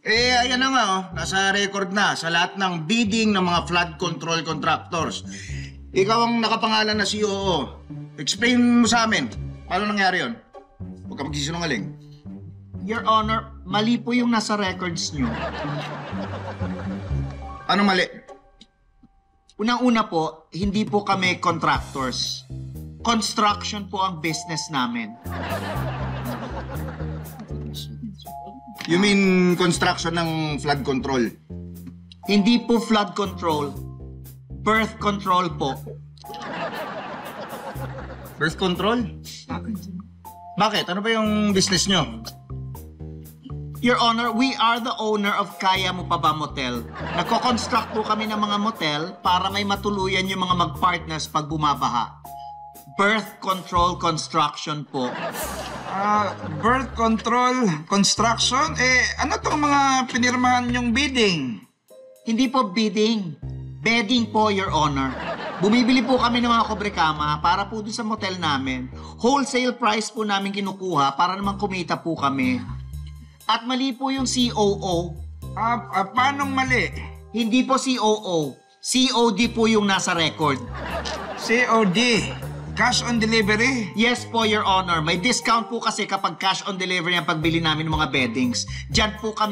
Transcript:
Ayan na nga, nasa record na sa lahat ng bidding ng mga flood control contractors. Ikaw ang nakapangalan na COO. Explain mo sa amin, paano nangyari yun? Huwag ka magsisinungaling. Your Honor, mali po yung nasa records nyo. Ano mali? Unang-una po, hindi po kami contractors. Construction po ang business namin. You mean construction ng flood control? Hindi po flood control, birth control po. Birth control? Bakit? Ano ba yung business nyo? Your Honor, we are the owner of Kaya Mo Pa Ba Motel. Nagko-construct po kami ng mga motel para may matuluyan yung mga mag-partners pag bumabaha. Birth control construction po. Birth control, construction? Ano tong mga pinirmahan yung bidding? Hindi po bidding. Bedding po, Your Honor. Bumibili po kami ng mga kobrekama para po doon sa motel namin. Wholesale price po namin kinukuha para naman kumita po kami. At mali po yung COO. Paano mali? Hindi po COO. COD po yung nasa record. COD, cash on delivery? Yes po, Your Honor. May discount po kasi kapag cash on delivery ang pagbili namin ng mga beddings. Diyan po kami